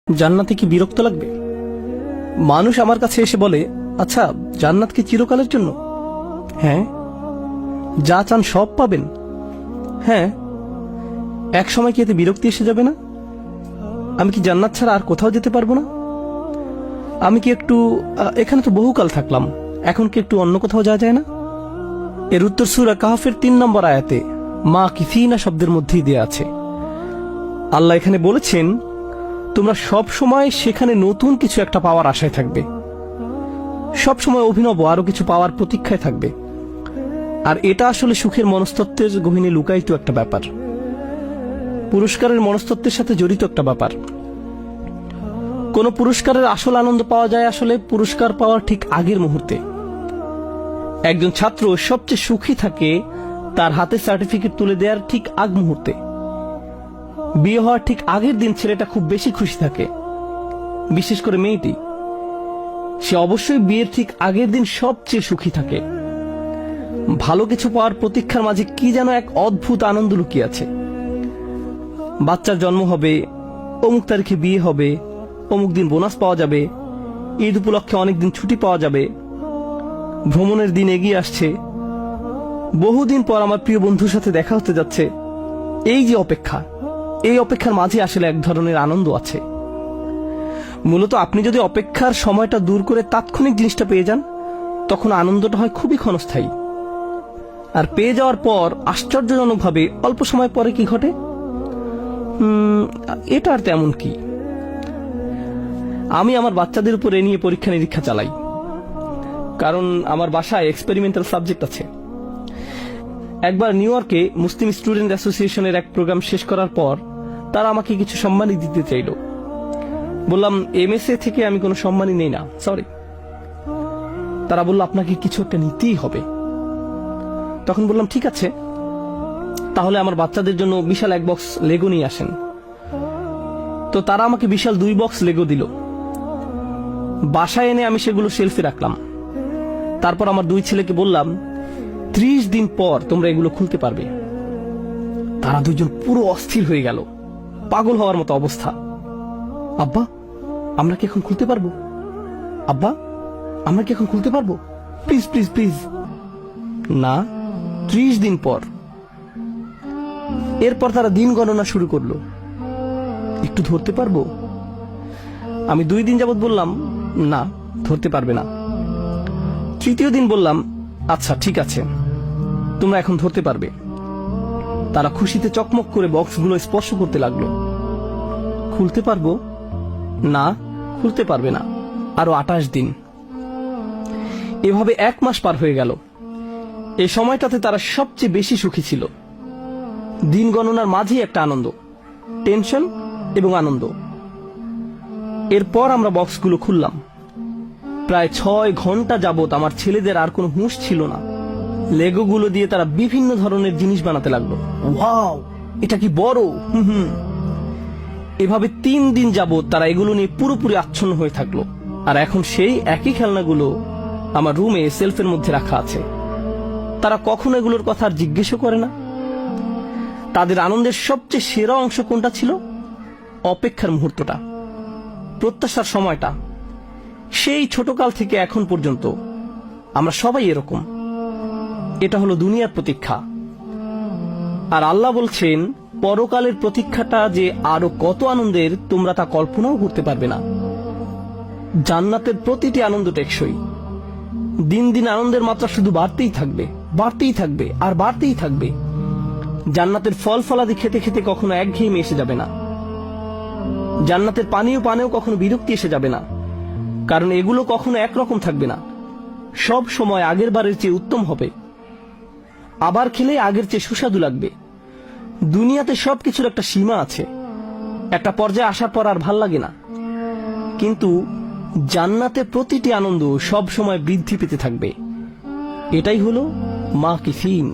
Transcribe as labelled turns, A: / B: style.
A: জান্নাতে কি বিরক্ত লাগবে? মানুষ আমার কাছে এসে বলে, আচ্ছা জান্নাত কি চিরকালের জন্য? হ্যাঁ। যা চান সব পাবেন? হ্যাঁ। এক সময় কি এতে বিরক্তি এসে যাবে না? আমি কি জান্নাত ছাড়া আর কোথাও যেতে পারবো না? আমি কি একটু এখানে তো বহুকাল থাকলাম, এখন কি একটু অন্য কোথাও যাওয়া যায় না? এর উত্তর সূরা কাহফের ৩ নম্বর আয়াতে মা কিফিনা শব্দের মধ্যেই দেয়া আছে। আল্লাহ এখানে বলেছেন, তোমরা সব সময় সেখানে নতুন কিছু একটা পাওয়ার আশায় থাকবে, সব সময় অভিনব আরো কিছু পাওয়ার প্রতীক্ষায় থাকবে। আর এটা আসলে সুখের মনস্তত্ত্বের গহীনে লুকায়িত একটা ব্যাপার, পুরস্কারের মনস্তত্ত্বের সাথে জড়িত একটা ব্যাপার। কোন পুরস্কারের আসল আনন্দ পাওয়া যায় আসলে পুরস্কার পাওয়ার ঠিক আগের মুহূর্তে। একজন ছাত্র সবচেয়ে সুখী থাকে তার হাতে সার্টিফিকেট তুলে দেওয়ার ঠিক আগ মুহূর্তে। বিয়ে হওয়ার ঠিক আগের দিন ছেলেটা খুব বেশি খুশি থাকে, বিশেষ করে মেয়েটি। সে অবশ্যই বিয়ের ঠিক আগের দিন সবচেয়ে সুখী থাকে। ভালো কিছু পাওয়ার প্রতীক্ষার মাঝে কি যেন এক অদ্ভুত আনন্দ লুকিয়ে আছে। বাচ্চার জন্ম হবে, অমুক তারিখে বিয়ে হবে, অমুক দিন বোনাস পাওয়া যাবে, ঈদ উপলক্ষে অনেকদিন ছুটি পাওয়া যাবে, ভ্রমণের দিন এগিয়ে আসছে, বহুদিন পর আমার প্রিয় বন্ধুর সাথে দেখা হতে যাচ্ছে। এই যে অপেক্ষা, এই অপেক্ষার মাঝে আসলে এক ধরনের আনন্দ আছে। মূলত আপনি যদি অপেক্ষার সময়টা দূর করে তাৎক্ষণিক জিনিসটা পেয়ে যান, তখন আনন্দটা হয় খুবই ক্ষণস্থায়ী। আর পেয়ে যাওয়ার পর আশ্চর্যজনকভাবে অল্প সময় পরে কি ঘটে, এটা আর তেমন কি। আমি আমার বাচ্চাদের উপর এ নিয়ে পরীক্ষা নিরীক্ষা চালাই, কারণ আমার বাসায় এক্সপেরিমেন্টাল সাবজেক্ট আছে। একবার নিউ ইয়র্কে মুসলিম স্টুডেন্ট অ্যাসোসিয়েশনের এক প্রোগ্রাম শেষ করার পর তারা আমাকে কিছু সম্মানই দিতে চাইল। বললাম, এমএসএ থেকে আমি কোনো সম্মানই নেই না, সরি। তারা বলল, আপনাকে কিছু একটা নিতেই হবে। তখন বললাম, ঠিক আছে, তাহলে আমার বাচ্চাদের জন্য বিশাল এক বক্স লেগো নিয়ে আসেন। তো তারা আমাকে বিশাল 2 বক্স লেগো দিল। বাসায় এনে আমি সেগুলো শেলফে রাখলাম। তারপর আমার 2 ছেলেকে বললাম, 30 দিন পর তোমরা এগুলো খুলতে পারবে। তারা 2জন পুরো অস্থির হয়ে গেল, পাগল হওয়ার মতো অবস্থা। আব্বা, আমরা কি এখন খুলতে পারবো? আব্বা, আমরা কি এখন খুলতে পারবো? Please please please. না, 30 দিন পর। এরপর তারা দিন গণনা শুরু করলো, একটু ধরতে পারবো? আমি 2 দিন যাবত বললাম, না, ধরতে পারবে না। তৃতীয় দিন বললাম, আচ্ছা ঠিক আছে, তোমরা এখন ধরতে পারবে। তারা খুশিতে চকমক করে বক্সগুলো স্পর্শ করতে লাগলো। খুলতে পারবো? না, খুলতে পারবে না। আরো 28 দিন। এভাবে 1 মাস পার হয়ে গেল। এই সময়টাতে তারা সবচেয়ে বেশি সুখী ছিল। দিন গণনার মাঝেই একটা আনন্দ, টেনশন এবং আনন্দ। এরপর আমরা বক্সগুলো খুললাম। প্রায় 6 ঘন্টা যাবত আমার ছেলেদের আর কোনো হুঁশ ছিল না। লেগোগুলো দিয়ে তারা বিভিন্ন ধরনের জিনিস বানাতে লাগলো। ওয়াও, এটা কি বড়! এভাবে 3 দিন যাবত তারা এগুলো নিয়ে পুরোপুরি আচ্ছন্ন হয়ে থাকলো। আর এখন সেই একই খেলনাগুলো আমার রুমে সেলফের মধ্যে রাখা আছে। তারা কখনো এগুলোর কথা আর জিজ্ঞেসও করে না। তাদের আনন্দের সবচেয়ে সেরা অংশ কোনটা ছিল? অপেক্ষার মুহূর্তটা, প্রত্যাশার সময়টা। সেই ছোটকাল থেকে এখন পর্যন্ত আমরা সবাই এরকম। এটা হলো দুনিয়ার প্রতীক্ষা। আর আল্লাহ বলছেন, পরকালের প্রতীক্ষাটা যে আরো কত আনন্দের তোমরা তা কল্পনাও করতে পারবে না। জান্নাতের প্রতিটি আনন্দ টেকসই। দিন দিন আনন্দের মাত্রা শুধু বাড়তেই থাকবে, বাড়তেই থাকবে আর বাড়তেই থাকবে। জান্নাতের ফল ফলাদি খেতে খেতে কখনো একঘেয়েমি এসে যাবে না। জান্নাতের পানীয় পানেও কখনো বিরক্তি এসে যাবে না, কারণ এগুলো কখনো একরকম থাকবে না। সব সময় আগের বারের চেয়ে উত্তম হবে। আবার খেলে আগের চেয়ে সুস্বাদু লাগবে। দুনিয়াতে সবকিছুর একটা সীমা আছে, একটা পর্যায়ে আসার পর আর ভাল লাগে না। কিন্তু জান্নাতে প্রতিটি আনন্দ সব সময় বৃদ্ধি পেতে থাকবে। এটাই হলো মা কিফিন।